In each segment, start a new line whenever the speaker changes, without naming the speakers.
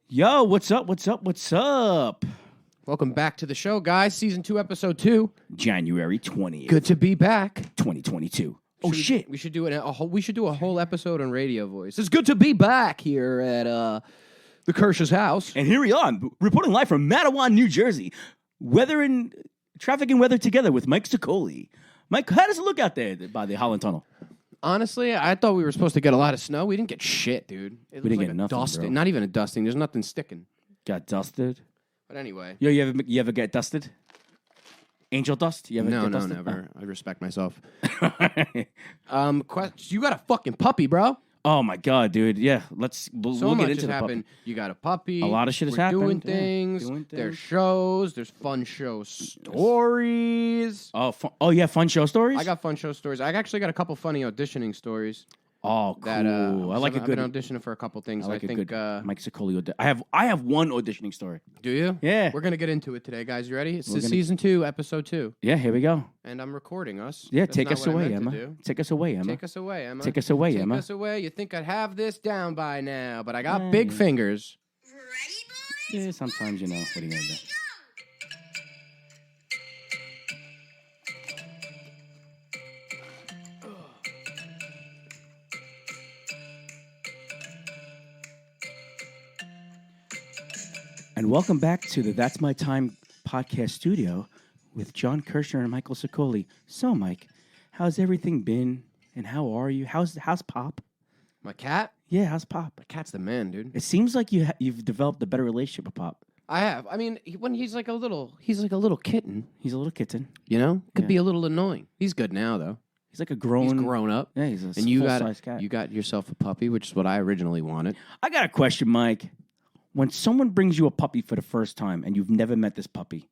Yo, what's up? What's up? What's up?
Welcome back to the show, guys. Season 2, Episode 2.
January 20th.
Good to be back.
2022. Oh, shit.
We should do a whole episode on radio voice. It's good to be back here at the Kirsch's house.
And here we are, reporting live from Matawan, New Jersey. Traffic and weather together with Mike Sicoli. Mike, how does it look out there by the Holland Tunnel?
Honestly, I thought we were supposed to get a lot of snow. We didn't get shit, dude.
We didn't get nothing,
dusting.
bro.
Not even a dusting. There's nothing sticking.
Got dusted?
But anyway.
Yo, you ever get dusted? Angel dust? You ever
No,
get dusted?
never. I respect myself. You got a fucking puppy, bro.
Oh my god, dude! Yeah, we'll get into the
happened.
puppy.
You got a puppy.
A lot of shit has
We're
happened.
Doing
Yeah,
things. There's shows. There's fun show stories.
Oh yeah, fun show stories.
I got fun show stories. I actually got a couple funny auditioning stories.
Oh, cool.
That,
I like a good.
I've been auditioning for a couple things.
I like
a
good Mike Sicoli. I have one auditioning story.
Do you?
Yeah.
We're gonna get into it today, guys. You ready? It's season 2, episode 2.
Yeah, here we go.
And I'm recording us.
Yeah,
That's
take
not
us
what I
away,
meant
Emma.
to do.
Take us away, Emma.
Take us away, Emma.
Take us away,
Take
Emma.
us away. You think I'd have this down by now, but I got big fingers.
Ready, boys?
Yeah, sometimes you know. What are you gonna do? And welcome back to the That's My Time podcast studio with John Kirshner and Michael Sicoli. So, Mike, how's everything been? And how are you? How's Pop?
My cat?
Yeah, how's Pop?
My cat's the man, dude.
It seems like you've developed a better relationship with Pop.
I have. I mean, when he's like a little kitten.
He's a little kitten.
You know, could
Yeah.
be a little annoying. He's good now, though.
He's like a
He's
grown.
grown up.
Yeah, he's a
And you
full-size cat.
got yourself a puppy, which is what I originally wanted.
I got a question, Mike. When someone brings you a puppy for the first time and you've never met this puppy,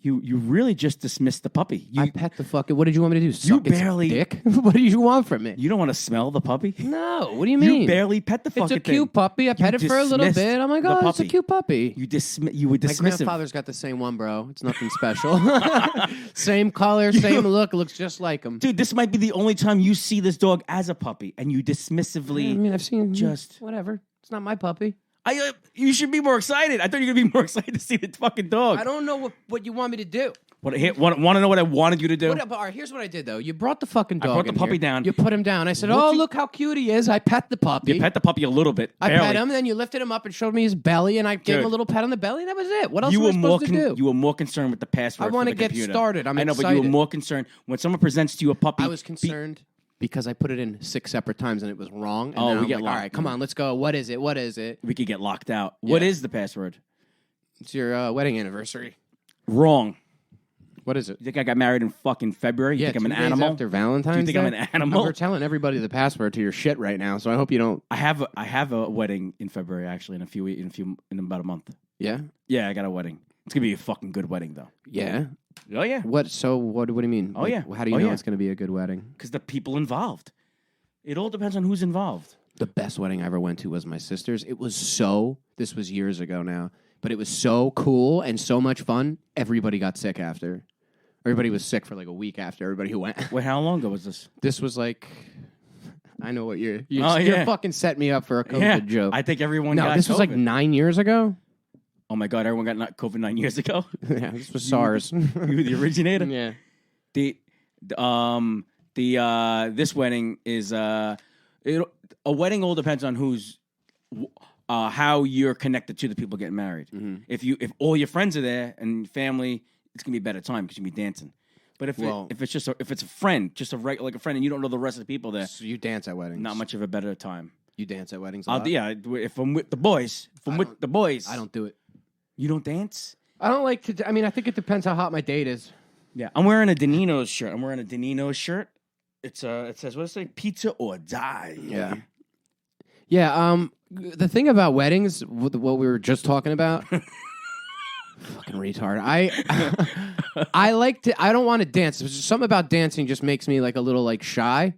you really just dismiss the puppy.
I pet the fucking. What did you want me to do? Suck its
barely-
dick. What do you want from it?
You don't want to smell the puppy?
No. What do you mean?
You barely pet the fucking
It's a
thing.
cute puppy. I pet it for a little
dismissed
bit. I'm like,
the
oh, it's a
puppy.
cute puppy.
You were
My
dismissive.
grandfather's got the same one, bro. It's nothing special. Same color, same look. It looks just like him.
Dude, this might be the only time you see this dog as a puppy, and you dismissively.
I mean, I've seen
just-
whatever. It's not my puppy.
You should be more excited. I thought you were gonna be more excited to see the fucking dog.
I don't know what you want me to do.
Want to know what I wanted you to do?
All right, here's what I did, though. You brought the fucking dog.
brought the
in
puppy
here.
down.
You put him down. I said, look how cute he is. I pet the puppy.
You pet the puppy a little bit.
I
barely.
pet him, and then you lifted him up and showed me his belly, and I gave him a little pat on the belly, and that was it. What else
You
am I
were more
supposed to do?
you were more concerned with the password.
I
want
wanna
to
get started. I'm
I know, but you
excited.
were more concerned when someone presents to you a puppy.
I was concerned because I put it in 6 separate times, and it was wrong. And
Oh,
then
we
I'm
get
like,
locked.
all right, come on, let's go. What is it? What is it?
We could get locked out. What
Yeah.
is the password?
It's your wedding anniversary.
Wrong.
What is it?
You think I got married in fucking February? You think I'm
2
an
days
animal?
after Valentine's
Do you think I'm
Day?
an animal?
We're telling everybody the password to your shit right now, so I hope you don't.
I have a wedding in February actually in about a month.
Yeah?
Yeah, I got a wedding. It's gonna be a fucking good wedding though.
Yeah.
Oh yeah,
What do you mean?
Oh, yeah.
How do you
Oh,
know
yeah.
it's going to be a good wedding?
because the people involved. It all depends on who's involved.
The best wedding I ever went to was my sister's. This was years ago now, but it was so cool and so much fun. Everybody got sick after. Everybody was sick for like a week after everybody who went.
Wait, how long ago was this?
This was like, I know what you're
Oh, yeah.
fucking set me up for a COVID joke.
I think everyone.
No,
got
this was like
COVID.
9 years ago.
Oh my god, everyone got COVID 9 years ago.
Yeah, this was SARS.
You were the originator.
Yeah.
This wedding is a wedding all depends on who's how you're connected to the people getting married.
Mm-hmm.
If all your friends are there and family, it's gonna be a better time because you'll be dancing. But if it's a friend, just a like a friend, and you don't know the rest of the people there,
So you dance at weddings.
not much of a better time.
You dance at weddings a lot?
Yeah, if I'm with the boys,
I don't do it.
You don't dance?
I don't like to. I mean, I think it depends how hot my date is.
Yeah, I'm wearing a Danino's shirt. It says, what does it say? Pizza or die.
Yeah. Yeah. The thing about weddings, what we were just talking about. Fucking retard. I like to. I don't want to dance. There's just something about dancing just makes me like a little like shy,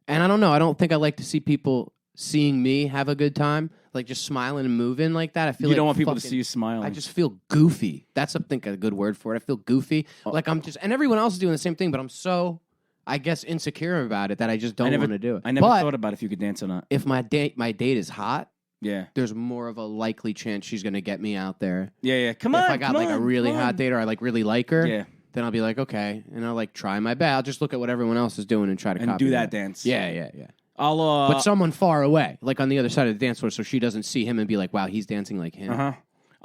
and I don't know. I don't think I like to see people seeing me have a good time, like just smiling and moving like that. I feel
You
like
don't want people to
fucking-
see you smiling.
I just feel goofy. That's I think a good word for it. I feel goofy. Like I'm just, and everyone else is doing the same thing, but I'm so, I guess, insecure about it that I just don't want to do it.
I never
But
thought about if you could dance or not.
if my date is hot,
Yeah.
there's more of a likely chance she's going to get me out there.
Yeah. Come
If
on.
I got
come
like a
on,
really
come
hot
on.
date or I like really like her,
Yeah.
then I'll be like, okay, and I'll like try my best. I'll just look at what everyone else is doing and try to
And
copy
do that dance.
Yeah.
I'll
But someone far away, like on the other side of the dance floor, so she doesn't see him and be like, wow, he's dancing like him.
Uh-huh.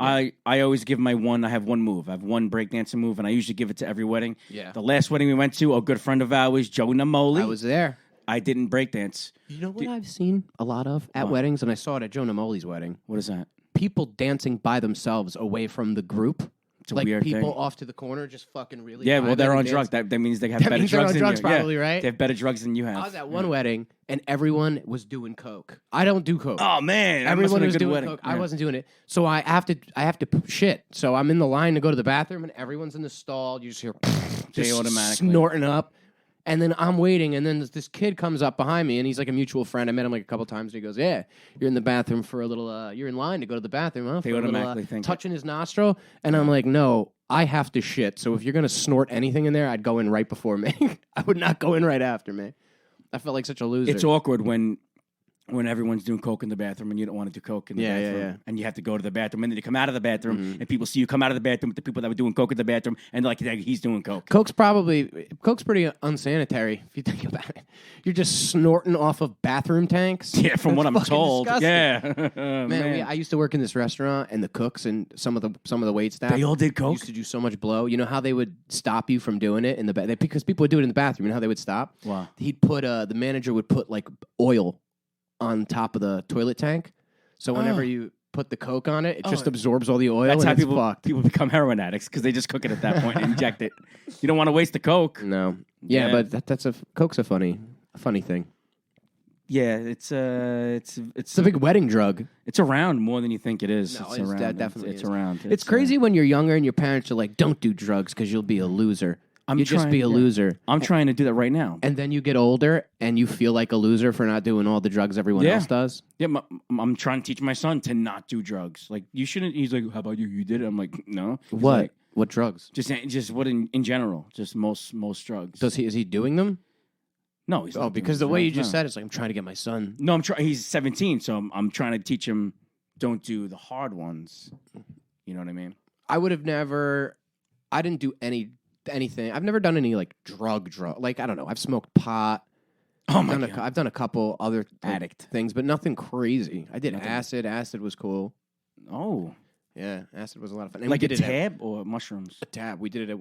I always give I have one move. I have one breakdancing move, and I usually give it to every wedding.
Yeah.
The last wedding we went to, a good friend of ours, Joe Namoli.
I was there.
I didn't breakdance.
You know what I've seen a lot of at weddings, and I saw it at Joe Namoli's wedding?
What is that?
People dancing by themselves away from the group.
It's a
like
weird
people
thing.
off to the corner just fucking really
Yeah, well,
vibing
they're
and
on drugs.
dancing.
That means they have
That
better
means they're
drugs
on
than
drugs
you.
probably,
yeah.
right?
They have better drugs than you have.
I was at one wedding, and everyone was doing coke. I don't do coke.
Oh man, that must
Everyone
have
was
been a good
doing
wedding.
coke.
Yeah.
I wasn't doing it. So I have to shit. So I'm in the line to go to the bathroom, and everyone's in the stall. You just hear just
automatically.
snorting up. And then I'm waiting, and then this kid comes up behind me, and he's like a mutual friend. I met him like a couple times, and he goes, "Yeah, you're in the bathroom for a little. You're in line to go to the bathroom, huh?"
They
For a little,
automatically think it.
touching his nostril, and I'm like, "No, I have to shit. So if you're gonna snort anything in there, I'd go in right before me. I would not go in right after me. I felt like such a loser.
It's awkward when everyone's doing coke in the bathroom and you don't want to do coke in the bathroom. And you have to go to the bathroom. And then you come out of the bathroom and people see you come out of the bathroom with the people that were doing coke in the bathroom and they're like, yeah, he's doing coke.
Coke's pretty unsanitary if you think about it. You're just snorting off of bathroom tanks.
Yeah, from what I'm
That's fucking
told.
disgusting.
Yeah.
Man, I used to work in this restaurant, and the cooks and some of the wait staff.
They all did coke?
Used to do so much blow. You know how they would stop you from doing it in the because people would do it in the bathroom. You know how they would stop?
Wow.
He'd put the manager would put like oil on top of the toilet tank, so whenever you put the coke on it, it just absorbs all the oil.
That's
and
how
it's
people
fucked.
become heroin addicts because they just cook it at that point and inject it. You don't want to waste the coke.
No, yeah,
Yeah.
but that's coke's a funny thing.
Yeah, it's
It's a big wedding drug.
it's around more than you think it is.
No,
it's
it's-
around.
that definitely
it's
is.
around.
It's crazy when you're younger and your parents are like, "Don't do drugs because you'll be a loser." You just be a loser.
I'm trying to do that right now.
And then you get older and you feel like a loser for not doing all the drugs everyone
Yeah.
else does.
Yeah, I'm trying to teach my son to not do drugs. Like you shouldn't. He's like, "How about you? You did it." I'm like, "No." He's
What?
like,
What drugs?
just what in general? Just most drugs.
Is he doing them?
No, he's not doing
Because the way you
drugs,
just
no.
said it's like I'm trying to get my son.
No, I'm trying. He's 17, so I'm trying to teach him. Don't do the hard ones. You know what I mean?
I would have never. I didn't do anything. I've never done any like drug. Like I don't know. I've smoked pot.
Oh my god!
I've done a couple other
Addict
things, but nothing crazy. I did
Nothing.
acid. Acid was cool.
Oh,
Yeah, acid was a lot of fun. And
like
we
a
did it at
tab or mushrooms?
a tab. We did it.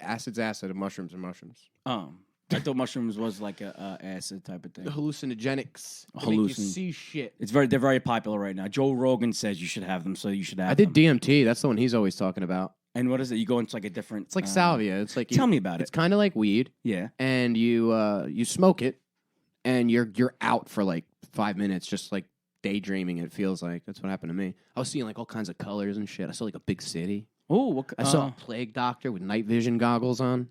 Acid's acid and mushrooms are mushrooms.
I thought mushrooms was like a acid type of thing.
The hallucinogenics. They make you
Hallucin-
see shit.
They're very popular right now. Joe Rogan says you should have them, so you should have.
I did
them.
DMT. That's the one he's always talking about.
And what is it? You go into like a different.
It's like salvia. It's like
Tell me about
It's
it.
kind of like weed,
Yeah.
and you smoke it, and you're out for like 5 minutes, just like daydreaming. It feels like that's what happened to me. I was seeing like all kinds of colors and shit. I saw like a big city.
Oh,
I saw a plague doctor with night vision goggles on,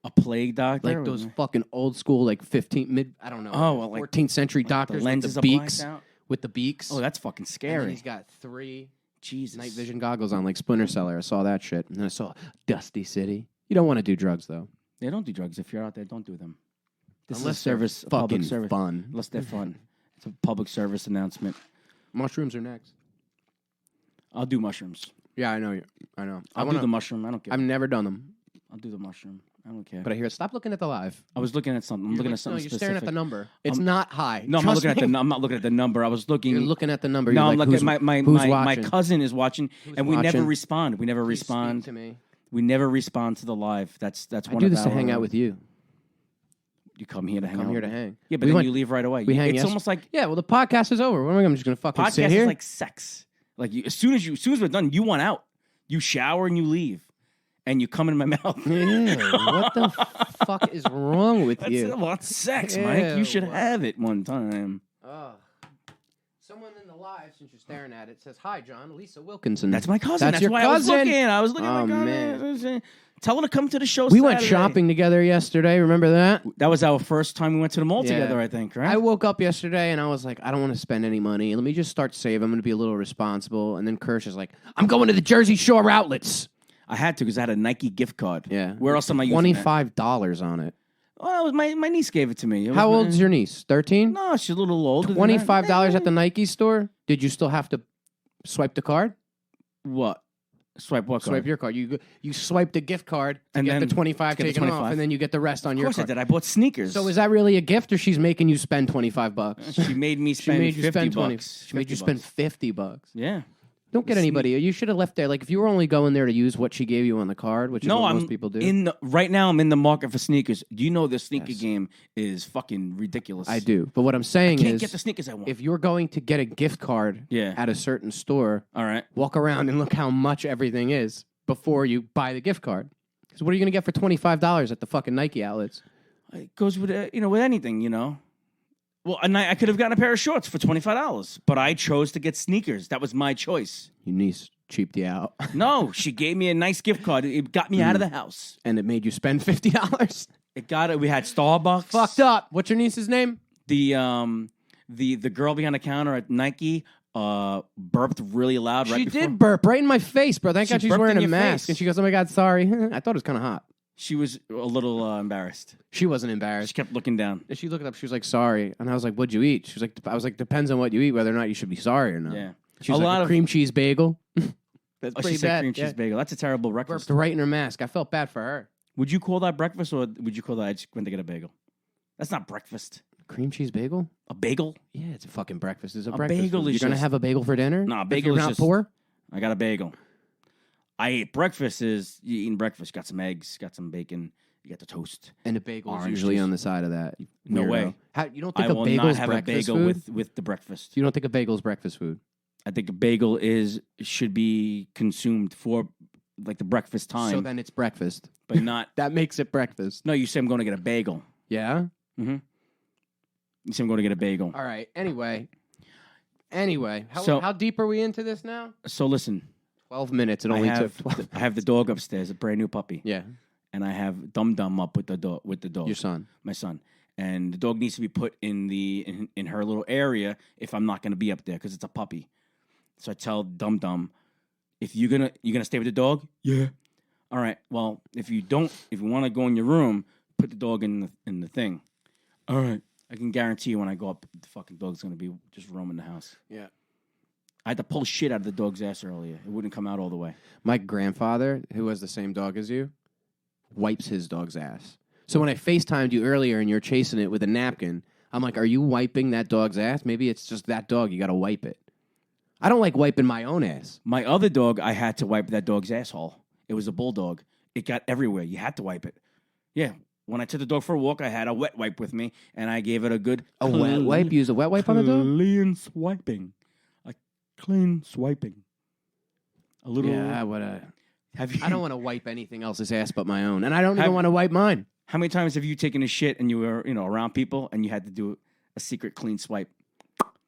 a plague doctor.
like those fucking old school like 15 I don't know.
Oh, well, like
14th century
the
doctors
lenses
with the
are blacked
beaks.
out?
With the beaks.
Oh, that's fucking
And then
scary.
he's got 3
Jesus.
night vision goggles on, like Splinter Cellar. I saw that shit. And then I saw Dusty City. You don't want to do drugs, though.
They don't do drugs. If you're out there, don't do them. This
Unless
is a service,
they're
public
fucking
service.
fun.
Unless they're fun. It's a public service announcement.
Mushrooms are next.
I'll do mushrooms.
Yeah, I know. I know.
I'll do the mushroom. I don't care.
I've never done them.
I'll do the mushroom. I don't care.
But I hear, stop looking at the live.
I was looking at something. I'm looking at something
No, you're
specific.
staring at the number. It's not high.
No, I'm not
Trust
looking at
me.
the. I'm not looking at the number. I was looking.
You're looking at the number.
No,
You're
I'm
like,
looking.
who's,
My
who's
my
watching?
cousin is watching, and we never
watching?
respond. We never
Please speak
respond.
to me.
We never respond to the live. That's
I
one
do
of
this to
our,
hang out with you.
You come here to hang out.
Come here
with
to
me.
hang.
Yeah, but
We
then
went-
you leave right away.
we hang
It's
yes-
almost like
Yeah, well, the podcast is over. What am I? I'm just going to fucking sit
podcast
here?
is like sex. Like as soon as we're done, you want out. You shower and you leave, and you come in my mouth.
Ew, what the fuck is wrong with
That's
you?
well, it's sex, Mike. You should
Ew.
have it one time.
Ugh. Someone in the live, since you're staring at it, says, "Hi, John, Lisa Wilkinson."
That's my cousin. That's
your
why
cousin.
I was looking.
Oh,
at my
man.
cousin. Tell her to come to the show.
We went
Saturday.
shopping together yesterday. Remember that?
That was our first time we went to the mall
Yeah.
together. I think, right?
I woke up yesterday and I was like, I don't want to spend any money. Let me just start saving. I'm going to be a little responsible. And then Kirsch is like, I'm going to the Jersey Shore outlets.
I had to because I had a Nike gift card.
Yeah.
Where else am I using that?
$25 on it.
Well, it was my niece gave it to me.
How old is your niece? 13?
No, she's a little older.
$25 at the Nike store? Did you still have to swipe the card?
What? Swipe what card?
Swipe your card. You swipe the gift card to
And
get
then
the 25
get the
taken off,
25.
and then you get the rest on
Of
your
course I
card.
did. I bought sneakers.
So is that really a gift, or she's making you spend $25?
She made me
She
spend
made you
50
spend 20.
bucks.
She made you
50
spend
bucks.
$50.
Yeah.
Don't get anybody. You should have left there. Like if you were only going there to use what she gave you on the card, which is
No,
what
I'm
most people do.
right now. I'm in the market for sneakers. Do you know the sneaker game is fucking ridiculous?
I do. But what I'm saying
Can't
is,
get the sneakers I want.
if you're going to get a gift card
Yeah.
at a certain store,
All right.
walk around and look how much everything is before you buy the gift card. Because what are you going to get for $25 at the fucking Nike outlets?
It goes with with anything, Well, I could have gotten a pair of shorts for $25, but I chose to get sneakers. That was my choice.
Your niece cheaped you out.
No, she gave me a nice gift card. It got me out of the house.
And it made you spend $50.
It got it. We had Starbucks.
Fucked up. What's your niece's name?
The girl behind the counter at Nike burped really loud.
She
right before.
did burp right in my face, bro. Thank
She
God she's
burped
wearing
in
a
your
mask.
face.
And she goes, "Oh my God, sorry." I thought it was kind of hot.
She was a little embarrassed.
She wasn't
She
embarrassed.
kept looking down.
And she looked up. She was like, "Sorry." And I was like, "What'd you eat?" She was like, "I was like, depends on what you eat, whether or not you should be sorry or not."
Yeah.
She was
A
like,
lot
a
of-
cream cheese bagel. That's
Oh,
pretty
she said
bad.
cream cheese
Yeah.
bagel. That's a terrible breakfast.
Burped right in her mask. I felt bad for her.
Would you call that breakfast, or would you call that I just went to get a bagel? That's not breakfast.
Cream cheese bagel?
A bagel?
Yeah, it's a fucking breakfast. It's a
A
breakfast.
bagel
food.
is
You're gonna
just-
have a bagel for dinner?
Nah, a
If
bagel
you're
is
not
just-
poor?
I got a bagel. I ate breakfast. Is you eating breakfast? Got some eggs, got some bacon, you got the toast.
And a bagel is
Orange
usually
juice.
on the side of that.
No
weirdo.
way.
You don't
I
think a
will
bagel
not
is
have a
breakfast
bagel
food?
with the breakfast.
You don't think a bagel is breakfast food?
I think a bagel should be consumed for like the breakfast time,
So then it's breakfast.
but not.
That makes it breakfast.
No, you say I'm going to get a bagel.
Yeah?
You say I'm going to get a bagel.
All right. Anyway,
So-
how deep are we into this now?
So listen,
12 minutes. It
I
only took
have
12.
I have the dog upstairs, a brand new puppy,
Yeah,
and I have Dum Dum up with the dog.
your son.
My son, and the dog needs to be put in her little area if I'm not going to be up there because it's a puppy. So I tell Dum Dum, if you're gonna stay with the dog, yeah. All right. Well, if you want to go in your room, put the dog in the thing. All right. I can guarantee you when I go up, the fucking dog's gonna be just roaming the house.
Yeah.
I had to pull shit out of the dog's ass earlier. It wouldn't come out all the way.
My grandfather, who has the same dog as you, wipes his dog's ass. So when I FaceTimed you earlier and you're chasing it with a napkin, I'm like, are you wiping that dog's ass? Maybe it's just that dog. You got to wipe it. I don't like wiping my own ass.
My other dog, I had to wipe that dog's asshole. It was a bulldog. It got everywhere. You had to wipe it. Yeah. When I took the dog for a walk, I had a wet wipe with me, and I gave it a good
A wet wipe? Use a wet wipe on the dog?
Clean swiping. A clean swiping. A little.
Yeah, what a...
Have you?
I don't want to wipe anything else's ass but my own. And I don't even
Have-
want to wipe mine.
How many times have you taken a shit and you were, around people and you had to do a secret clean swipe?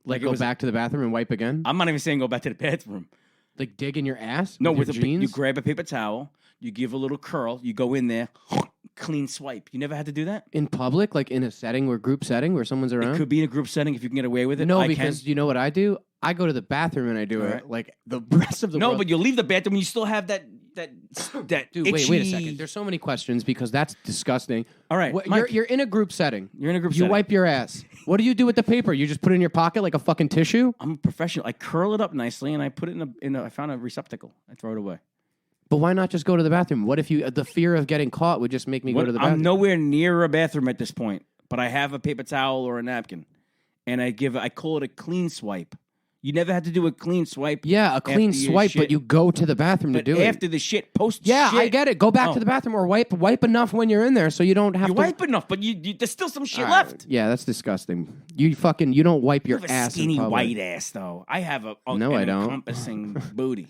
Like
it
go
was-
back to the bathroom and wipe again?
I'm not even saying go back to the bathroom.
Like dig in your ass?
No,
with
with
your jeans?
you grab a paper towel, you give a little curl, you go in there, clean swipe. You never had to do that?
In public, like in a setting where group setting where someone's around?
It could be in a group setting if you can get away with it.
No,
I
because you know what I do? I go to the bathroom and I do
Alright.
it like the rest of the
no,
world.
but you leave the bathroom and you still have that
Dude,
itchy...
wait a second. There's so many questions because that's disgusting.
All right,
What-
Mike,
you're in a group setting.
you're in a group
You
setting.
wipe your ass. What do you do with the paper? You just put it in your pocket like a fucking tissue?
I'm a professional. I curl it up nicely and I put it I found a receptacle. I throw it away.
But why not just go to the bathroom? What if the fear of getting caught would just make me go to the bathroom?
I'm nowhere near a bathroom at this point, but I have a paper towel or a napkin, and I call it a clean swipe. You never had to do a clean swipe.
Yeah, a clean
after your
swipe,
shit.
but you go to the bathroom
But
to do
after
it.
the shit, post
Yeah,
shit.
I get it. Go back
Oh.
to the bathroom or wipe enough when you're in there so you don't have
You
to
wipe enough, but there's still some shit
All right.
left.
Yeah, that's disgusting. You don't wipe
You
your
have a
ass
skinny
in public.
white ass, though. I have
No, I
an
don't.
encompassing booty.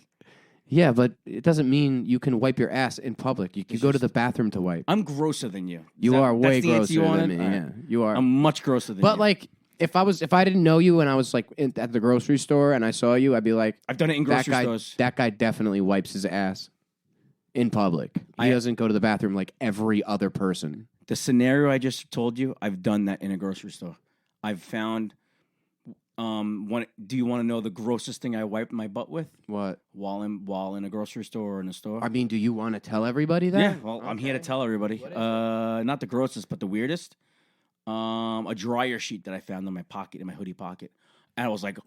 Yeah, but it doesn't mean you can wipe your ass in public. You go to the bathroom to wipe.
I'm grosser than you.
You are way
that's the answer
grosser
you
than
wanted?
me.
All right.
Yeah, you are.
I'm much grosser than
But
you.
like, if I didn't know you and I was like at the grocery store and I saw you, I'd be like,
I've done it in grocery stores.
that guy definitely wipes his ass in public. He doesn't go to the bathroom like every other person.
The scenario I just told you, I've done that in a grocery store. I've found Do you want to know the grossest thing I wiped my butt with
What?
while in a grocery store or in a store?
I mean, do you want to tell everybody that?
Yeah, well, I'm here to tell everybody.
What is
Not the grossest, but the weirdest. A dryer sheet that I found in my pocket, in my hoodie pocket, and I was like,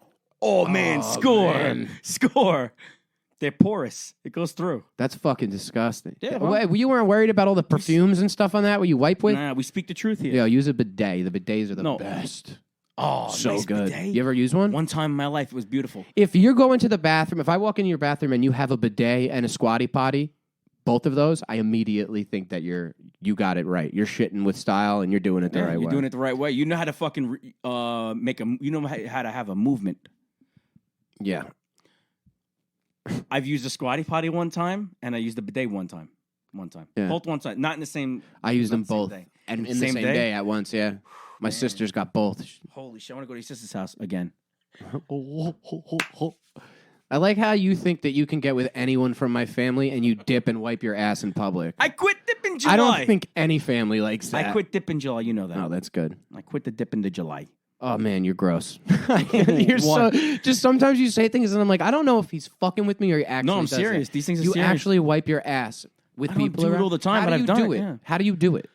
"Oh man, score,
man.
score!" They're porous; it goes through.
That's fucking disgusting.
Yeah, well-
Wait, you weren't worried about all the perfumes and stuff on that what you wipe with?
Nah, we speak the truth here.
Yeah, use a bidet. The bidets are the
No.
best.
Oh,
So
nice
good.
bidet.
You ever use one?
One time in my life, it was beautiful.
If you're going to the bathroom, if I walk into your bathroom and you have a bidet and a squatty potty, both of those, I immediately think that you got it right. You're shitting with style and you're doing it the right way.
You're doing it the right way. You know how to fucking make a. You know how to have a movement.
Yeah.
I've used a squatty potty one time, and I used a bidet one time.
Yeah.
Both one time, not in the same.
I used them
not the same
both
day.
and in the same day at once, yeah. My sister's got both.
Holy shit! I want to go to your sister's house again.
I like how you think that you can get with anyone from my family and you dip and wipe your ass in public.
I quit dip in July.
I don't think any family likes that.
I quit dip in July. You know that.
Oh, that's good.
I quit the dip into July.
Oh man, you're gross. You're so just sometimes you say things and I'm like, I don't know if he's fucking with me or he actually
No, I'm
does that.
serious. These things are
You
serious.
actually wipe your ass with
I don't
people
do it
around?
all the time,
How
but
do
I've
you
done
do
it,
it?
yeah.
How do you do it?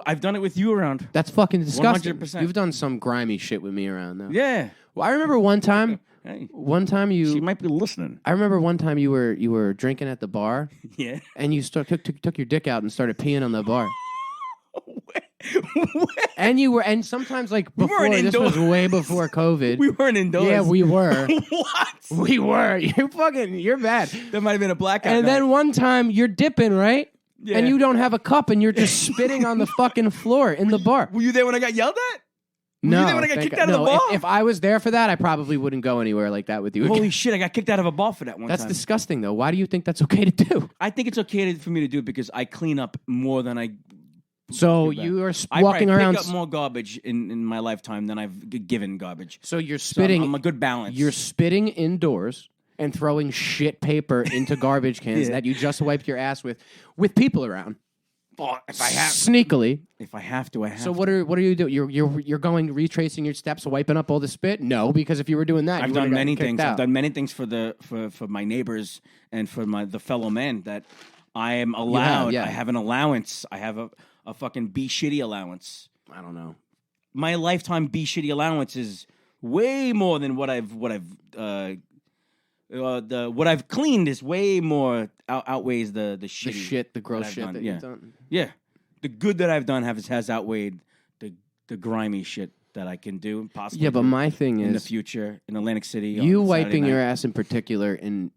I've done it with you around.
That's fucking disgusting.
100%.
You've done some grimy shit with me around though.
Yeah.
Well, I remember one time.
Hey,
You.
she might be listening.
I remember one time you were drinking at the bar
Yeah.
and you took your dick out and started peeing on the bar. And sometimes like
We
before
weren't
this was
indoors.
way before COVID.
We weren't indoors.
Yeah, we were.
What?
We were. You're bad.
That might have been a blackout.
And
night.
then one time you're dipping, right?
Yeah.
And you don't have a cup and you're just spitting on the fucking floor in the bar.
Were you there when I got yelled at?
No.
you there when I got
thank
kicked
God.
out of the
No,
bar?
If I was there for that, I probably wouldn't go anywhere like that with you.
Holy
again.
shit! I got kicked out of a bar for that one
That's
time.
disgusting, though. Why do you think that's okay to do?
I think it's okay for me to do it because I clean up more than I.
So
do back.
you are
I
walking
probably
around.
pick up more garbage in my lifetime than I've given garbage.
So you're
So
spitting.
I'm a good balance.
You're spitting indoors and throwing shit paper into garbage cans
Yeah.
that you just wiped your ass with people around.
Oh, if I have,
Sneakily.
if I have to, I have.
So
to.
what are you doing? You're going retracing your steps, wiping up all the spit? No, because if you were doing that,
I've
you
done
would've
many
gotten
things.
kicked
I've
out.
done many things for my neighbors and for the fellow men that I am allowed.
yeah.
I have an allowance. I have a fucking be shitty allowance.
I don't know.
My lifetime be shitty allowance is way more than what I've cleaned is way more outweighs the shitty
The shit, the gross
I've
shit
done,
that
yeah.
you've done.
Yeah, the good that I've done has outweighed the grimy shit that I can do possibly.
Yeah, but
do
my thing
in the
is
future in Atlantic City,
you
on Saturday
wiping your
night.
ass in particular in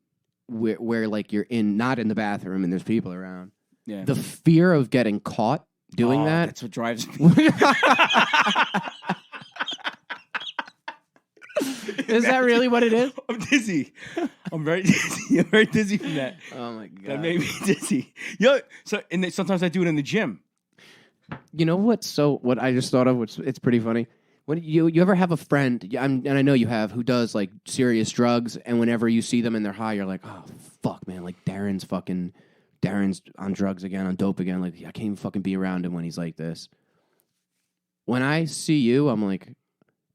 where like you're not in the bathroom and there's people around.
Yeah,
The fear of getting caught doing that.
That's what drives me.
Is that really what it is?
I'm dizzy. I'm very dizzy. I'm very dizzy from that.
Oh my god.
That made me dizzy. Yo, sometimes I do it in the gym.
You know what I just thought of, which it's pretty funny. When you ever have a friend, and I know you have, who does like serious drugs, and whenever you see them and they're high, you're like, oh fuck, man, like Darren's on drugs again, on dope again. Like I can't even fucking be around him when he's like this. When I see you, I'm like,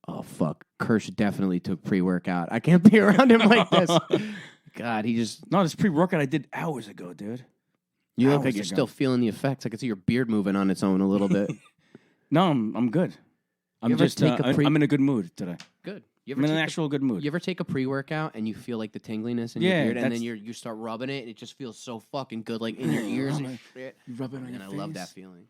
oh fuck, Kirsch definitely took pre-workout. I can't be around him like this. God, he just.
No, this pre-workout I did hours ago, dude.
You look
Hours
like you're
ago.
still feeling the effects. I can see your beard moving on its own a little bit.
No, I'm good. I'm
ever
just
take a
I'm in a good mood today.
Good.
I'm in an actual good mood.
You ever take a pre-workout and you feel like the tingliness in
Yeah,
your beard, and
that's-
then you start rubbing it, and it just feels so fucking good, like in your ears and shit.
You rub it on
And
your
I
face.
love that feeling.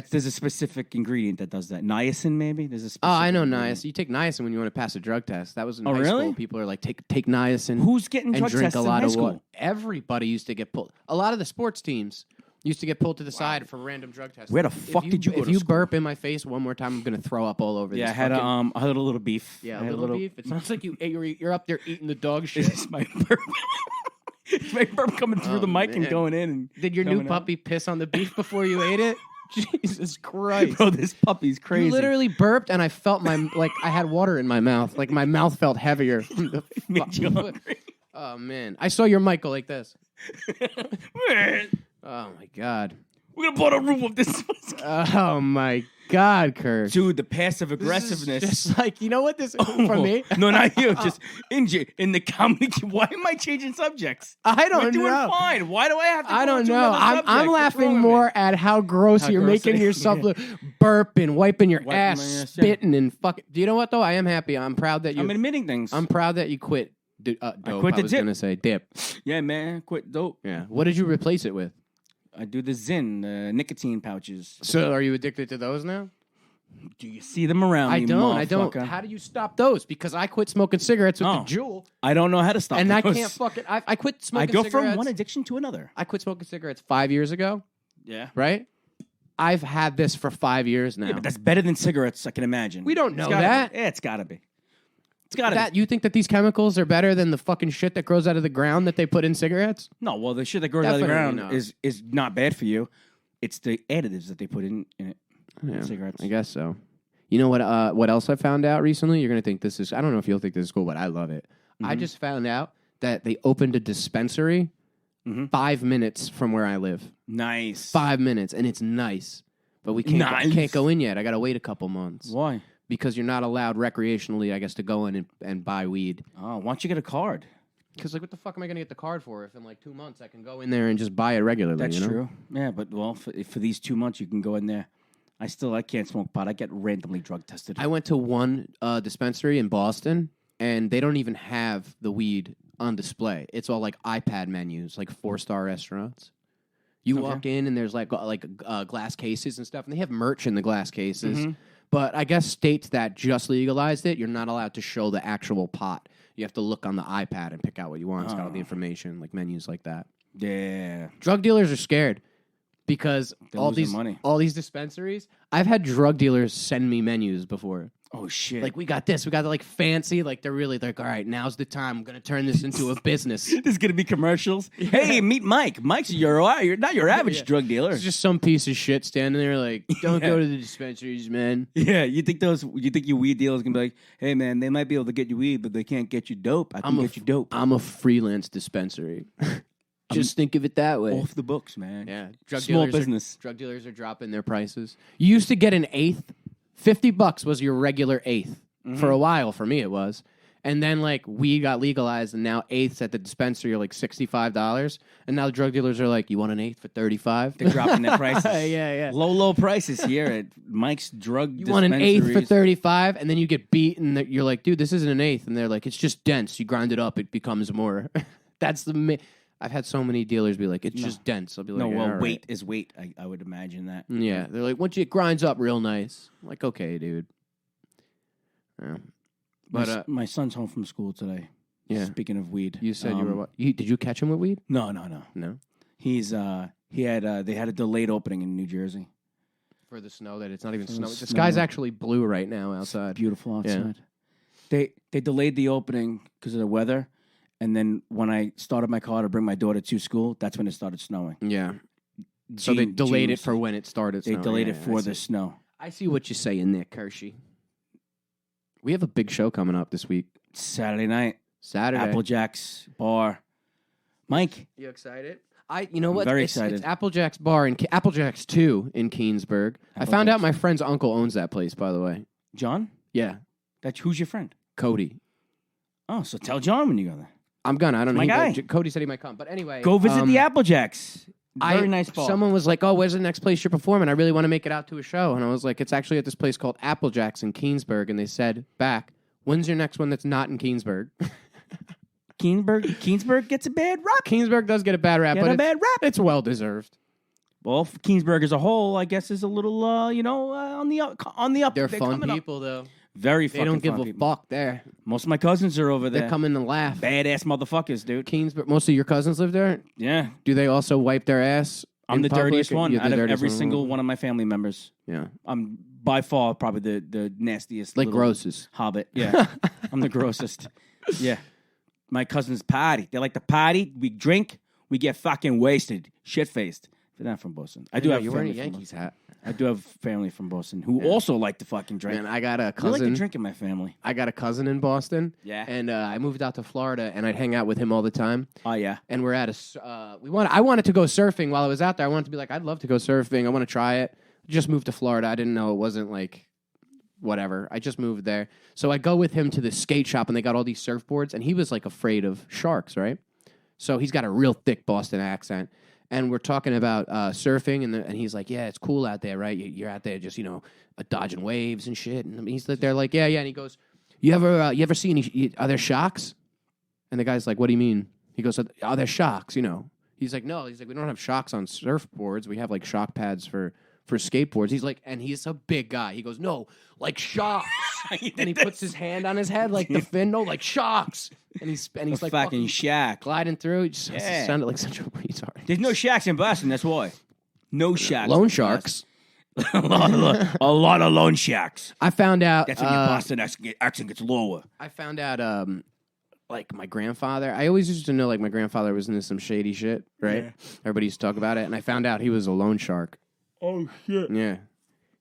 There's a specific ingredient that does that. Niacin, maybe. There's a specific
Oh, I know
ingredient.
niacin. You take niacin when you want to pass a drug test. That was in
Oh,
high
really?
school. People are like, take niacin
Who's getting
and
drug
drink
tests
a
in
lot
high
of
school?
water. Everybody used to get pulled. A lot of the sports teams used to get pulled to the side for random drug tests.
Where the fuck did you go
If
to
you
school?
burp in my face one more time, I'm gonna throw up all over.
Yeah,
this
I had
fucking,
I had a little beef.
yeah,
I
a
had
little beef. It sounds like you're up there eating the dog shit.
It's my burp. It's my burp coming through
Oh,
the mic
man.
and going in. And
Did your new
coming out.
puppy piss on the beef before you ate it? Jesus Christ.
Bro, this puppy's crazy.
You literally burped, and I felt like I had water in my mouth. Like my mouth felt heavier. From the
Made you hungry.
Oh man, I saw your mic go like this. Oh my god.
We're gonna blow the roof off this.
Oh my God, Kurt.
Dude, the passive
This is
aggressiveness.
just like, you know what this is for me?
No, not you. Just in the comedy. Why am I changing subjects?
I don't
We're doing
know.
fine. Why do I have to?
I
go
don't
into
know.
another subject?
I'm
What's
laughing
wrong with
more
me?
at how gross
How
you're
gross
making
it-
yourself
yeah.
look. Burping, wiping your
Wiping
ass,
my ass, yeah.
spitting, and fucking. Do you know what though? I am happy. I'm proud that you.
I'm admitting things.
I'm proud that you quit. Dope,
quit
I
the
was
dip.
gonna say dip.
Yeah, man. Quit dope.
Yeah. What did you replace it with?
I do the Zyn, nicotine pouches.
So, are you addicted to those now?
Do you see them around
I
me,
don't. I don't.
motherfucker?
How do you stop those? Because I quit smoking cigarettes with the
Oh.
Juul,
I don't know how to stop.
and I
those.
can't fucking. I quit
I
smoking.
go
cigarettes.
from one addiction to another.
I quit smoking cigarettes 5 years ago.
Yeah.
Right. I've had this for 5 years now.
Yeah, but that's better than cigarettes, I can imagine.
We don't know
It's gotta
that.
be. Yeah, it's gotta be. It's gotta
That
be.
you think that these chemicals are better than the fucking shit that grows out of the ground that they put in cigarettes?
No, well, the shit that grows out of the
Definitely
ground
not.
is not bad for you. It's the additives that they put in it.
Yeah,
Cigarettes.
I guess so. You know what else I found out recently? You're gonna think this is. I don't know if you'll think this is cool, but I love it. I just found out that they opened a dispensary 5 minutes from where I live.
Nice.
5 minutes, and it's nice, but we can't
Nice.
can't go in yet. I gotta wait a couple months
Why?
because you're not allowed recreationally, I guess, to go in and buy weed.
Oh, why don't you get a card?
Because like, what the fuck am I gonna get the card for if in like 2 months I can go in there and just buy it regularly?
That's
you know?
true. Yeah, but well, for these 2 months, you can go in there. I can't smoke pot. I get randomly drug tested.
I went to one dispensary in Boston, and they don't even have the weed on display. It's all like iPad menus, like 4-star restaurants. You walk in, and there's like glass cases and stuff, and they have merch in the glass cases. But I guess states that just legalized it, you're not allowed to show the actual pot. You have to look on the iPad and pick out what you want. It's got all the information, like menus like that.
Yeah.
Drug dealers are scared because
They're
all
losing
these
money.
all these dispensaries. I've had drug dealers send me menus before.
Oh shit.
Like, we got this. We got the, like, fancy. Like, they're really like, all right, now's the time. I'm going to turn this into a business.
this is gonna be commercials. Hey, meet Mike. Mike's you're not your average drug dealer.
It's just some piece of shit standing there like, don't go to the dispensaries, man.
Yeah, you think your weed dealers gonna be like, hey man, they might be able to get you weed, but they can't get you dope. I can get you dope.
I'm a freelance dispensary. Just think of it that way.
Off the books, man.
Yeah.
Small business.
Drug dealers are dropping their prices. You used to get an eighth. $50 was your regular eighth. For a while, for me, it was. And then, like, weed got legalized, and now eighths at the dispensary are like $65. And now the drug dealers are like, you want an eighth for $35?
They're dropping their prices.
Yeah.
Low prices here at Mike's drug
You want an eighth for
dispensaries.
$35, and then you get beat, and you're like, dude, this isn't an eighth. And they're like, it's just dense. You grind it up, it becomes more. That's the... I've had so many dealers be like, it's just dense. I'll be like,
No,
yeah,
well,
all right.
weight is weight. I would imagine that.
Yeah, they're like, once it grinds up real nice. I'm like, okay, dude. Yeah. But
My son's home from school today.
yeah,
Speaking of weed,
you said you were what? Did you catch him with weed?
No.
No.
He's they had a delayed opening in New Jersey.
For the snow that it's not even
For
snow.
the
The
snow.
sky's actually blue right now outside.
Beautiful
Yeah.
outside. They delayed the opening because of the weather, and then when I started my car to bring my daughter to school, that's when it started snowing.
Yeah. So they delayed it for when it started.
They
snowing.
delayed
Yeah,
it
yeah,
for
I
the
see.
snow.
I see what you're saying there, Kershey. We have a big show coming up this week.
Saturday night,
Saturday.
Applejack's bar. Mike,
You excited? You know what?
very
It's
excited.
Applejack's Bar in Applejack's 2 in Keensburg. I found out
Applejack's.
my friend's uncle owns that place, by the way.
John,
Yeah,
who's your friend?
Cody.
Oh, so tell John when you go there.
I'm gonna. I don't know.
My guy.
Cody said he might come, but anyway,
Go visit the Applejack's. Very nice bar.
Someone was like, "Oh, where's the next place you're performing? I really want to make it out to a show." And I was like, "It's actually at this place called Applejack's in Keensburg." And they said back, "When's your next one that's not in Keensburg?"
Keensburg gets a bad rap.
Keensburg does get a bad rap,
Get
but
a bad rap.
it's well deserved.
Well, Keensburg as a whole, I guess, is a little, on the up.
They're
coming
fun
up.
people, though.
Very
They
fucking
don't give
fun
a
people.
fuck there.
Most of my cousins are over there.
They come in and laugh.
Badass motherfuckers, dude.
Keensburg. Most of your cousins live there.
Yeah.
Do they also wipe their ass?
I'm
in
the
public?
dirtiest one
You're the
out of
dirtiest
every
one.
single one of my family members.
Yeah,
I'm by far probably the nastiest.
like
little
grossest.
hobbit. Yeah. I'm the grossest. Yeah. My cousins party. They like to party. We drink. We get fucking wasted. Shit-faced. They're not from Boston. I do have
You're wearing a
family from
Yankees
Boston.
hat.
I do have family from Boston who also like to fucking drink.
Man, I got a
I like
cousin.
to drink in my family.
I got a cousin in Boston.
Yeah.
And I moved out to Florida, and I'd hang out with him all the time.
Oh, yeah.
And we're at I wanted to go surfing while I was out there. I wanted to be like, I'd love to go surfing. I want to try it. Just moved to Florida. I didn't know it wasn't like whatever. I just moved there. So I go with him to the skate shop, and they got all these surfboards, and he was like afraid of sharks, right? So he's got a real thick Boston accent. And we're talking about surfing, and he's like, yeah, it's cool out there, right? You're out there just, dodging waves and shit. And he's there like, yeah. And he goes, you ever see any, are there sharks? And the guy's like, what do you mean? He goes, are there sharks, He's like, no. He's like, we don't have shocks on surfboards. We have, like, shock pads for skateboards. He's like, and he's a big guy. He goes, no, like sharks. And he puts his hand on his head like the fin. No, like sharks. And he's like
fucking shack.
gliding through. It just sounded like such a retard.
There's no shacks in Boston. That's why. No shacks.
Loan sharks.
a lot of loan shacks.
I found out.
That's when your Boston accent gets lower.
I found out. Like my grandfather, I always used to know like my grandfather was into some shady shit, right? Yeah. Everybody used to talk about it, and I found out he was a loan shark.
Oh shit!
Yeah,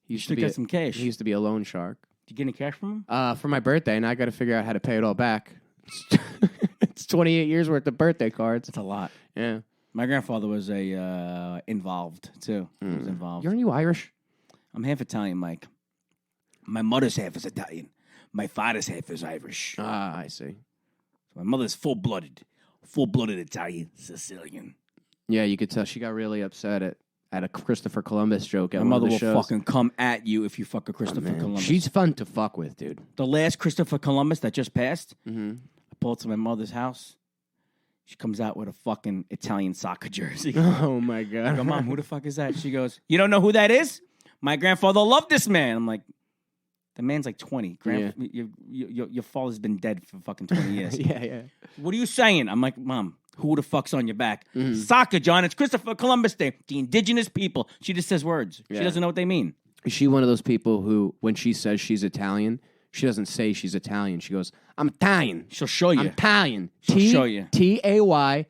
he used to get
some cash.
He used to be a loan shark.
Did you get any cash from
him? For my birthday, and I got to figure out how to pay it all back. It's 28 years worth of birthday cards.
That's a lot.
Yeah,
my grandfather was involved too. He was involved.
Aren't you Irish?
I'm half Italian, Mike. My mother's half is Italian. My father's half is Irish.
Ah, I see.
My mother's full-blooded Italian, Sicilian.
Yeah, you could tell she got really upset at a Christopher Columbus joke.
My mother will fucking come at you if you fuck a Christopher Columbus.
She's fun to fuck with, dude.
The last Christopher Columbus that just passed,
I
pulled to my mother's house. She comes out with a fucking Italian soccer jersey.
Oh, my God.
I go, Mom, who the fuck is that? She goes, you don't know who that is? My grandfather loved this man. I'm like, the man's like 20. Your father's been dead for fucking 20 years.
Yeah.
What are you saying? I'm like, Mom, who the fuck's on your back? Soccer, John. It's Christopher Columbus Day. The indigenous people. She just says words. Yeah. She doesn't know what they mean.
Is she one of those people who, when she says she's Italian, she doesn't say she's Italian. She goes, I'm Italian.
She'll show you.
I'm Italian.
She'll show you.
Taylin.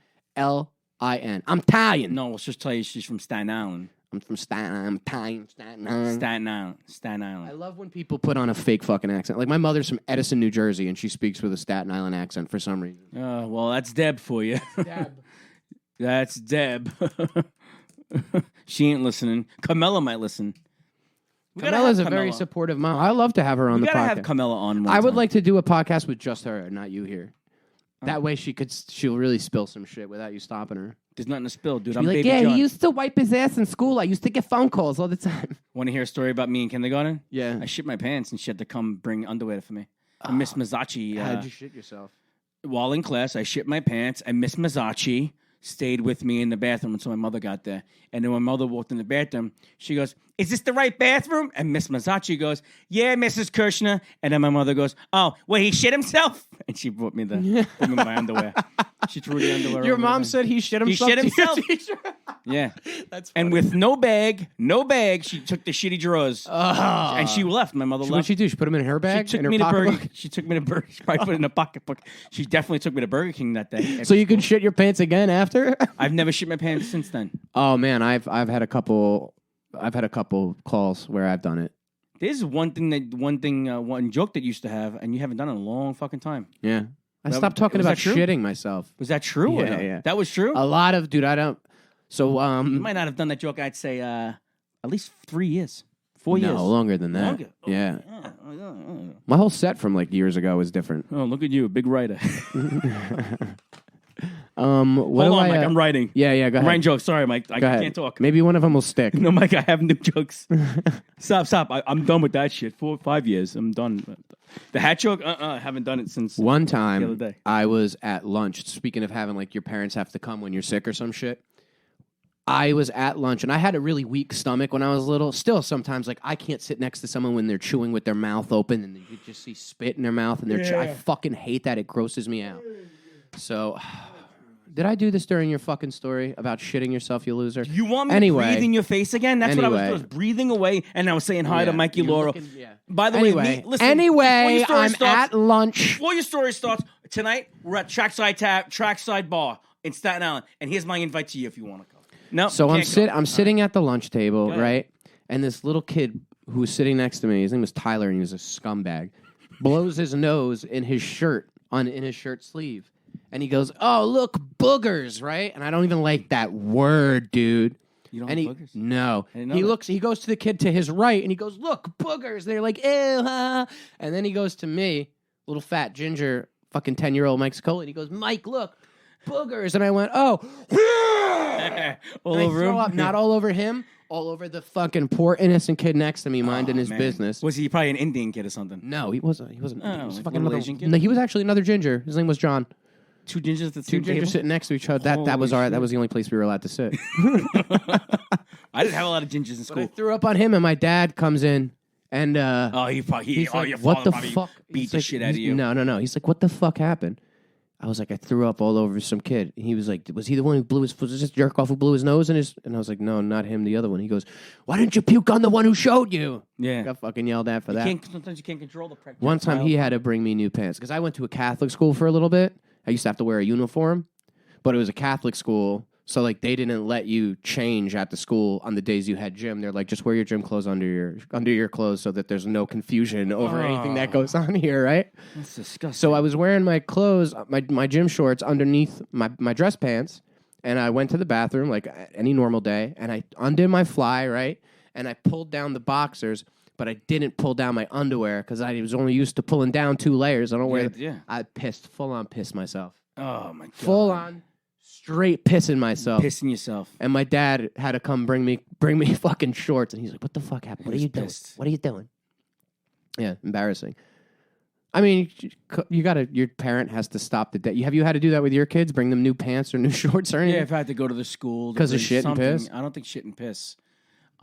I'm Italian.
No, we'll just tell you she's from Staten Island.
I'm from Staten Island. I'm Italian. Staten Island.
Staten Island.
I love when people put on a fake fucking accent. Like my mother's from Edison, New Jersey, and she speaks with a Staten Island accent for some reason.
Well, that's Deb for you.
Deb.
That's Deb. She ain't listening. Carmela might listen.
Carmela's a very supportive mom. I love to have her on the podcast.
We gotta have Carmela on.
I would like to do a podcast with just her, not you here. That way she'll really spill some shit without you stopping her.
There's nothing to spill, dude.
I'm
like,
Baby John. He used to wipe his ass in school. I used to get phone calls all the time.
Want to hear a story about me in kindergarten?
Yeah.
I shit my pants and she had to come bring underwear for me. And Miss Mazzacci.
How'd you shit yourself?
While in class, I shit my pants and Miss Mazzacci stayed with me in the bathroom until my mother got there. And then when my mother walked in the bathroom, she goes, is this the right bathroom? And Miss Mazzacci goes, yeah, Mrs. Kirshner. And then my mother goes, oh, well, he shit himself? And she brought me my underwear. She threw the underwear.
Your mom said he shit himself?
He shit himself. Yeah. That's funny. And with no bag, she took the shitty drawers. And she left. My mother left.
What'd she do? She put them in her bag?
She took me to Burger. She took me to Burger. She probably put it in a pocketbook. She definitely took me to Burger King that day.
So you could shit your pants again after?
I've never shit my pants since then.
Oh man, I've had a couple calls where I've done it.
There's one joke that you used to have, and you haven't done it in a long fucking time.
Yeah. I stopped talking about shitting myself.
Was that true?
Yeah, yeah.
That was true?
A lot of, dude, I don't. So,
you might not have done that joke, I'd say, at least 3 years. 4 years.
No, longer than that.
Longer? Oh,
yeah. My whole set from like years ago was different.
Oh, look at you, a big writer.
Hold
on, Mike, I'm writing.
Yeah, go ahead.
I'm writing jokes. Sorry, Mike. I can't talk.
Maybe one of them will stick.
No, Mike, I have new jokes. Stop. I'm done with that shit. 4 or 5 years. I'm done. The hat joke? I haven't done it since
one time.
The other day.
I was at lunch. Speaking of having like your parents have to come when you're sick or some shit. I was at lunch and I had a really weak stomach when I was little. Still, sometimes like I can't sit next to someone when they're chewing with their mouth open and you just see spit in their mouth and I fucking hate that. It grosses me out. So. Did I do this during your fucking story about shitting yourself, you loser?
You want me to breathe in your face again? That's what I was doing. I was breathing away, and I was saying hi to Mikey Lauro. By the way, listen.
I'm at lunch.
Before your story starts, tonight we're at Trackside Bar in Staten Island, and here's my invite to you if you want to go. No,
so I'm sitting at the lunch table, right? and this little kid who was sitting next to me, his name was Tyler, and he was a scumbag, blows his nose in his shirt, in his shirt sleeve. And he goes, "Oh, look, boogers," right? And I don't even like that word, dude.
You don't
And
like boogers?
No.
I didn't know that.
He goes to the kid to his right, and he goes, "Look, boogers." They're like, "Ew, huh?" And then he goes to me, little fat ginger, fucking 10-year-old Mike Scully, and he goes, "Mike, look, boogers." And I went, "Oh."
All
And I
over
throw
him?
up, not all over him, all over the fucking poor innocent kid next to me, minding his
man.
business.
Was he probably an Indian kid or something?
No, he wasn't. He was
like
fucking
little
another
Asian kid?
No, he was actually another ginger. His name was John.
Two gingers at the
Two
same
gingers
table?
sitting next to each other. That was
Holy
all right. That
shit.
was the only place we were allowed to sit.
I didn't have a lot of gingers in
But
school.
I threw up on him, and my dad comes in, and
He's
he's like,
your
"What
father
the
probably
fuck?"
beat
He's
the
like-
shit out of
he's-
you.
No. He's like, "What the fuck happened?" I was like, "I threw up all over some kid." And he was like, "Was he the one who blew his? Was this jerk off who blew his nose in his?" And I was like, "No, not him. The other one." He goes, "Why didn't you puke on the one who showed you?"
Yeah.
Got fucking yelled at for that.
Sometimes you can't control the pregnant
One time
child.
he had to bring me new pants because I went to a Catholic school for a little bit. I used to have to wear a uniform, but it was a Catholic school. So like they didn't let you change at the school on the days you had gym. They're like, just wear your gym clothes under your clothes so that there's no confusion over anything that goes on here, right?
That's disgusting.
So I was wearing my clothes, my gym shorts underneath my dress pants, and I went to the bathroom like any normal day, and I undid my fly, right? And I pulled down the boxers, but I didn't pull down my underwear because I was only used to pulling down 2 layers. I don't wear.
Yeah.
I full on pissed myself,
Oh my god.
full on straight pissing myself.
Pissing yourself.
And my dad had to come bring me fucking shorts, and he's like, "What the fuck happened? What are
He
you
was
doing?
pissed.
What are you doing?" Yeah, embarrassing. I mean, your parent has to stop the day. Have you had to do that with your kids? Bring them new pants or new shorts or anything?
Yeah, if I had to go to the school to
'Cause of
bring
shit and
something-
piss?
I don't think shit and piss.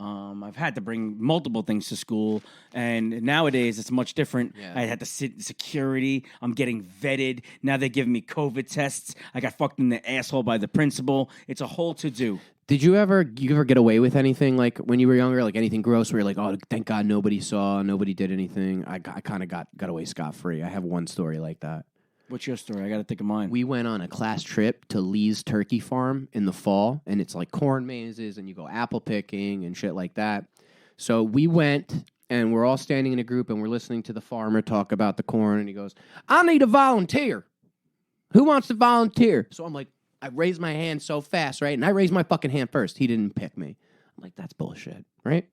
I've had to bring multiple things to school, and nowadays it's much different.
Yeah.
I had to sit in security. I'm getting vetted. Now they're giving me COVID tests. I got fucked in the asshole by the principal. It's a whole to-do.
Did you ever get away with anything like when you were younger, like anything gross where you're like, "Oh, thank God nobody saw, nobody did anything." I kind of got away scot-free. I have one story like that.
What's your story? I got to think of mine.
We went on a class trip to Lee's Turkey Farm in the fall, and it's like corn mazes, and you go apple picking and shit like that. So we went, and we're all standing in a group, and we're listening to the farmer talk about the corn, and he goes, "I need a volunteer. Who wants to volunteer?" So I'm like, I raised my hand so fast, right? And I raised my fucking hand first. He didn't pick me. I'm like, that's bullshit, right?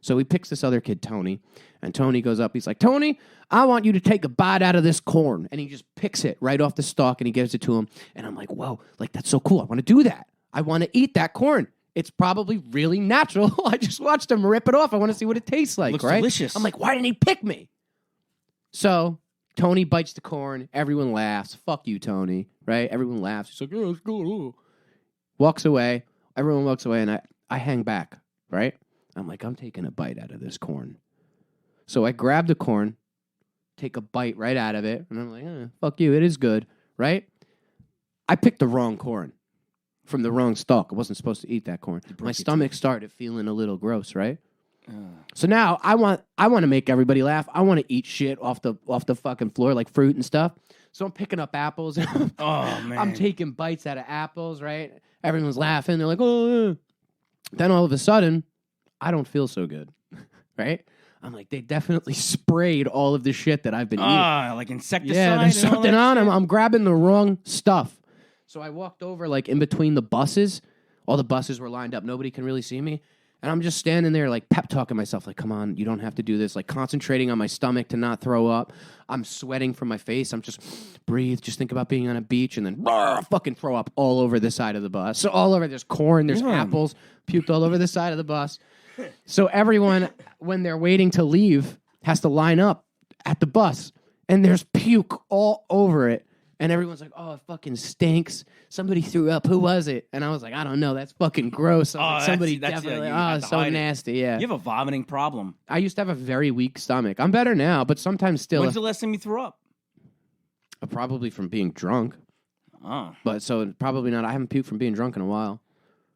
So he picks this other kid, Tony, and Tony goes up. He's like, "Tony, I want you to take a bite out of this corn." And he just picks it right off the stalk and he gives it to him. And I'm like, whoa, like that's so cool. I want to do that. I want to eat that corn. It's probably really natural. I just watched him rip it off. I want to see what it tastes like,
Looks
right?
delicious.
I'm like, why didn't he pick me? So Tony bites the corn. Everyone laughs. Fuck you, Tony, right? Everyone laughs. He's like, "Oh, it's cool." Walks away. Everyone walks away, and I hang back, right? I'm like, I'm taking a bite out of this corn. So I grab the corn, take a bite right out of it, and I'm like, fuck you, it is good, right? I picked the wrong corn from the wrong stalk. I wasn't supposed to eat that corn. My stomach started feeling a little gross, right? So now I want to make everybody laugh. I want to eat shit off the fucking floor like fruit and stuff. So I'm picking up apples.
Oh man.
I'm taking bites out of apples, right? Everyone's laughing. They're like, "Oh." Yeah. Then all of a sudden, I don't feel so good, right? I'm like, they definitely sprayed all of the shit that I've been eating.
Like insecticide.
Yeah, there's
and all
something
that
on
shit?
him. I'm grabbing the wrong stuff. So I walked over like in between the buses. All the buses were lined up. Nobody can really see me. And I'm just standing there like pep talking myself like, "Come on, you don't have to do this." Like concentrating on my stomach to not throw up. I'm sweating from my face. I'm just breathe. Just think about being on a beach and then fucking throw up all over the side of the bus. So all over, there's corn, there's apples, puked all over the side of the bus. So everyone, when they're waiting to leave, has to line up at the bus. And there's puke all over it. And everyone's like, "Oh, it fucking stinks. Somebody threw up. Who was it?" And I was like, "I don't know. That's fucking gross." I was like, somebody definitely.
you
Oh,
have
it's
to
so
hide it.
nasty. Yeah.
You have a vomiting problem.
I used to have a very weak stomach. I'm better now, but sometimes still.
When's the last time you threw up?
Probably from being drunk.
Oh.
But so probably not. I haven't puked from being drunk in a while.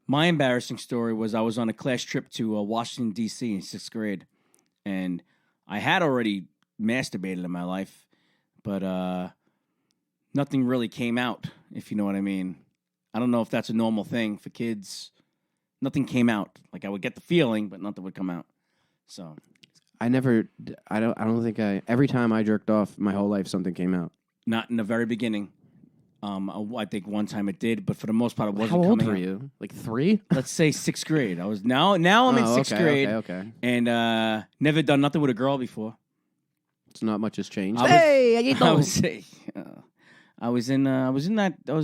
My embarrassing story was I was on a class trip to Washington, D.C. in 6th grade. And I had already masturbated in my life, but nothing really came out, if you know what I mean. I don't know if that's a normal thing for kids. Nothing came out. Like I would get the feeling, but nothing would come out. So
I don't think every time I jerked off my whole life, something came out.
not in the very beginning. I think one time it did, but for the most part, it wasn't
How old
coming
were
out.
you? Like 3?
Let's say 6th grade. I was now I'm in 6th grade.
Okay.
And never done nothing with a girl before.
It's not much has changed.
I was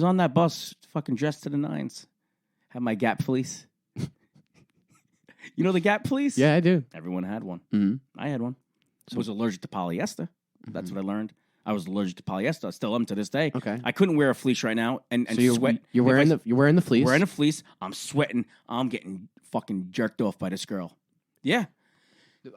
on that bus, fucking dressed to the nines. Had my Gap fleece. You know the Gap fleece?
Yeah, I do.
Everyone had one.
Mm-hmm.
I had one. I was allergic to polyester. That's what I learned. I was allergic to polyester. I still am to this day.
Okay.
I couldn't wear a fleece right now and
so
sweat.
You're wearing the fleece.
Wearing a fleece. I'm sweating. I'm getting fucking jerked off by this girl. Yeah.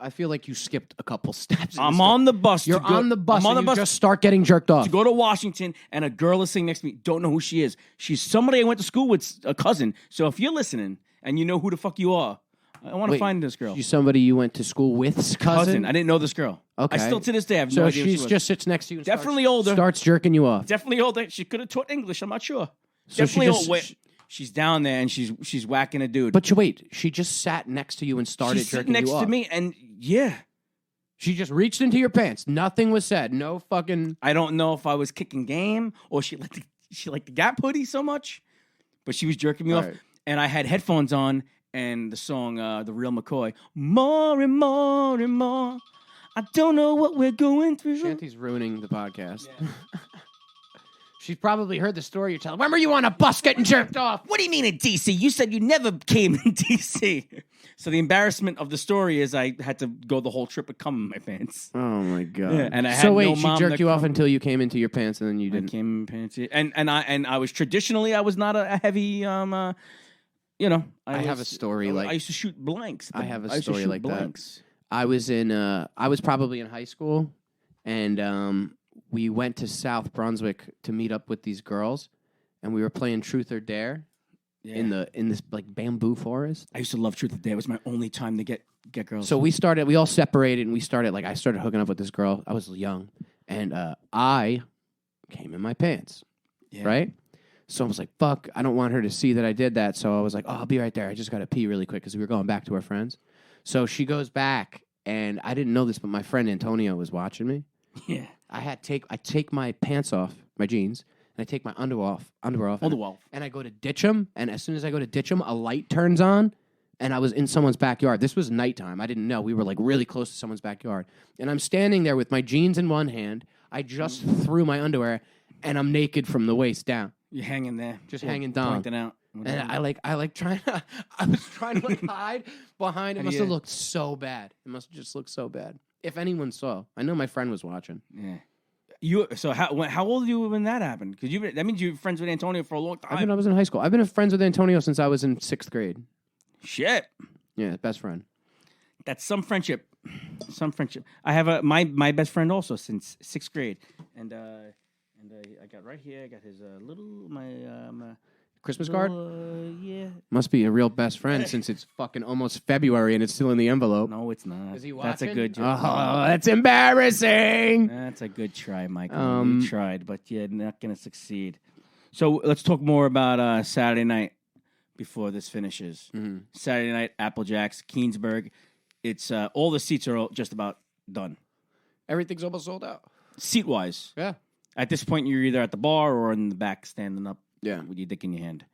I feel like you skipped a couple steps.
I'm on the bus.
You're on the bus.
I'm on the bus.
Just start getting jerked off.
To go to Washington, and a girl is sitting next to me. Don't know who she is. She's somebody I went to school with, a cousin. So if you're listening and you know who the fuck you are, I want to find this girl.
She's somebody you went to school with, cousin?
I didn't know this girl.
Okay.
I still to this day have no
So
idea who she
she's
was.
just sits next to you. And
Definitely older.
Starts jerking you off.
Definitely older. She could have taught English. I'm not sure.
So
Definitely
she just-
older. She's down there and she's whacking a dude.
But wait, she just sat next to you and started
she's
jerking
sitting next
you off.
to me, and yeah.
She just reached into your pants. Nothing was said. No fucking.
I don't know if I was kicking game or she liked the Gap hoodie so much, but she was jerking me off,
Right.
and I had headphones on, and the song "The Real McCoy," more and more and more. I don't know what we're going through.
Shanty's ruining the podcast. Yeah. She's probably heard the story you're telling. When were you on a bus getting jerked off?
What do you mean in D.C.? You said you never came in D.C. So the embarrassment of the story is I had to go the whole trip with cum in my pants.
Oh my god!
Yeah, and I had
so wait,
no
she
mom
jerked
that
you off
come-
until you came into your pants, and then you
I
didn't.
came in pants, and I was traditionally I was not a heavy I
have a story like-
I used to shoot blanks.
I have a
used to
story
shoot
like that.
blanks.
I was probably in high school, and we went to South Brunswick to meet up with these girls, and we were playing Truth or Dare
Yeah.
in this like bamboo forest.
I used to love Truth or Dare. It was my only time to get girls.
So we all separated, and I started hooking up with this girl. I was young, and I came in my pants,
Yeah.
right? So I was like, fuck, I don't want her to see that I did that. So I was like, oh, I'll be right there. I just got to pee really quick because we were going back to our friends. So she goes back, and I didn't know this, but my friend Antonio was watching me.
Yeah.
I take my pants off, my jeans, and I take my underwear off, and I go to ditch them. And as soon as I go to ditch them, a light turns on, and I was in someone's backyard. This was nighttime. I didn't know. We were like really close to someone's backyard. And I'm standing there with my jeans in one hand. I just threw my underwear, and I'm naked from the waist down.
You're hanging there.
Just hanging down.
Pointing out.
And I was trying to like hide behind. It must have looked so bad. It must have just looked so bad. If anyone saw, I know my friend was watching.
Yeah. How old were you when that happened? Because that means you were friends with Antonio for a long time.
I was in high school. I've been friends with Antonio since I was in 6th grade.
Shit.
Yeah, best friend.
That's some friendship. Some friendship. I have my best friend also since 6th grade, and I got right here. I got his my
Christmas card?
Yeah.
Must be a real best friend since it's fucking almost February and it's still in the envelope.
No, it's not.
Is he
That's a
watching?
good job.
Oh, that's embarrassing.
That's a good try, Michael. You tried, but you're not going to succeed. So let's talk more about Saturday night before this finishes.
Mm-hmm.
Saturday night, Applejack's, Keensburg. It's all the seats are just about done.
Everything's almost sold out.
Seat-wise.
Yeah.
At this point, you're either at the bar or in the back standing up.
Yeah.
With your dick in your hand.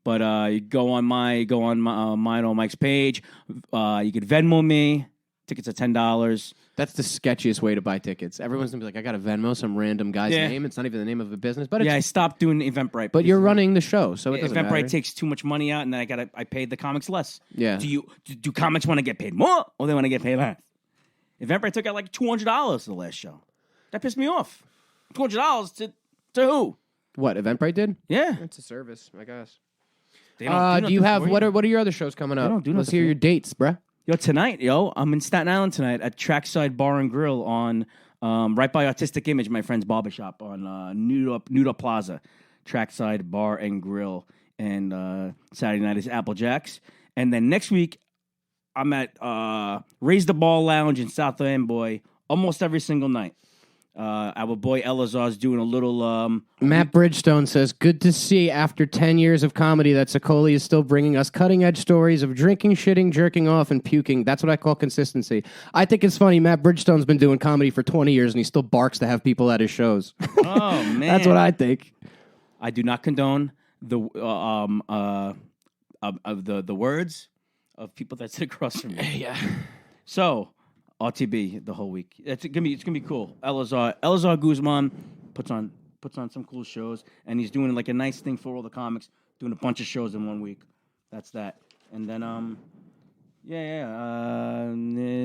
But you go on mine or Mike's page. You could Venmo me. Tickets are $10.
That's the sketchiest way to buy tickets. Everyone's going to be like, I got to Venmo some random guy's name. It's not even the name of a business. But
I stopped doing Eventbrite.
But you're running the show, so it doesn't
Eventbrite
matter.
takes too much money out, and then I paid the comics less.
Yeah.
Do comics want to get paid more, or they want to get paid less? Eventbrite took out like $200 for the last show. That pissed me off. $200 to who?
What, Eventbrite did?
Yeah.
It's a service, I guess.
They don't
Do you have
nothing for
what are your other shows coming up?
don't do
Let's
nothing
hear
for
your dates, bruh.
Tonight, I'm in Staten Island tonight at Trackside Bar and Grill on right by Artistic Image, my friend's barbershop on Nuda Plaza. Trackside Bar and Grill, and Saturday night is Applejack's, and then next week I'm at Raise the Ball Lounge in South Amboy almost every single night. Our boy Elazar's doing a little.
Matt Bridgestone says, good to see after 10 years of comedy that Sicoli is still bringing us cutting-edge stories of drinking, shitting, jerking off, and puking. That's what I call consistency. I think it's funny. Matt Bridgestone's been doing comedy for 20 years, and he still barks to have people at his shows.
Oh, man.
That's what I think.
I do not condone the words of people that sit across from me.
Yeah.
So, RTB the whole week. It's gonna be cool. Elazar Guzman puts on some cool shows, and he's doing like a nice thing for all the comics, doing a bunch of shows in 1 week. That's that. And then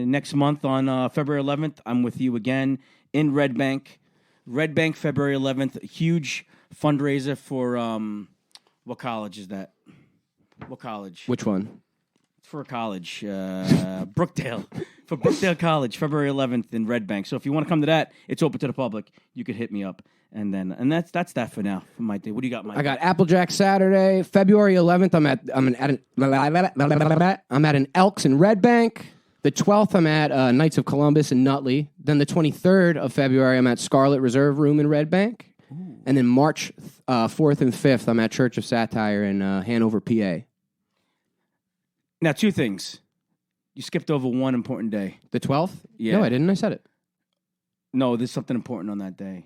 next month on February 11th, I'm with you again in Red Bank. Red Bank, February 11th. Huge fundraiser for what college is that? What college?
Which one?
For a college, Brookdale. For Brookdale College, February 11th in Red Bank. So if you want to come to that, it's open to the public. You could hit me up, and that's that for now. For my day, what do you got, Mike?
I got Applejack Saturday, February 11th. I'm at an Elks in Red Bank. The 12th, I'm at Knights of Columbus in Nutley. Then the 23rd of February, I'm at Scarlet Reserve Room in Red Bank. Ooh. And then March 4th and 5th, I'm at Church of Satire in Hanover, PA.
Now, two things. You skipped over one important day.
The 12th?
Yeah.
No, I didn't. I said it.
No, there's something important on that day.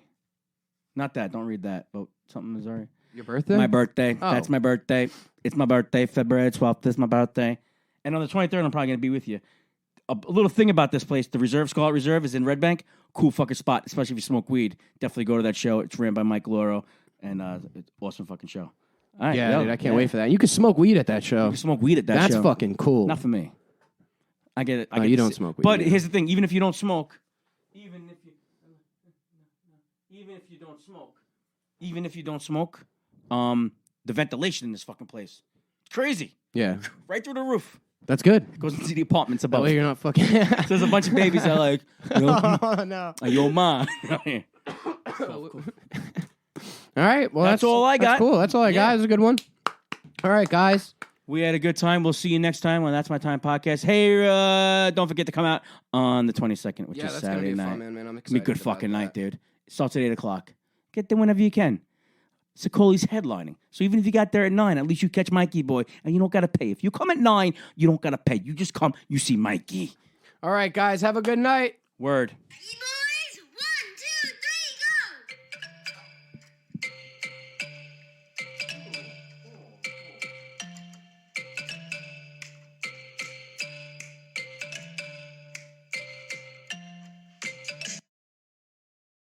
Not that. Don't read that. But something is already.
Your birthday?
My birthday.
Oh.
That's my birthday. It's my birthday, February 12th. This is my birthday. And on the 23rd, I'm probably going to be with you. A little thing about this place, the Reserve, Scarlet Reserve, is in Red Bank. Cool fucking spot, especially if you smoke weed. Definitely go to that show. It's ran by Mike Loro, and it's an awesome fucking show. All right,
yeah, dude, I can't wait for that. You can smoke weed at that show.
You can smoke weed at that show.
That's fucking cool.
Not for me. I get it.
You don't smoke weed.
But here's the thing: even if you don't smoke, even if you don't smoke, the ventilation in this fucking place, it's crazy.
Yeah,
right through the roof.
That's good.
It goes into the apartments above.
That way you're not fucking.
So there's a bunch of babies that are like,
oh no,
yo ma.
All right, well
that's all I got.
That's cool. That's all I got. It was a good one. All right, guys.
We had a good time. We'll see you next time on That's My Time podcast. Hey, don't forget to come out on the 22nd, which is Saturday night.
Fun, man. I'm excited.
It's gonna be a good fucking night, dude. It starts at 8 o'clock. Get there whenever you can. Sicoli's headlining. So even if you got there at 9, at least you catch Mikey boy, and you don't gotta pay. If you come at 9, you don't gotta pay. You just come, you see Mikey.
All right, guys. Have a good night.
Word.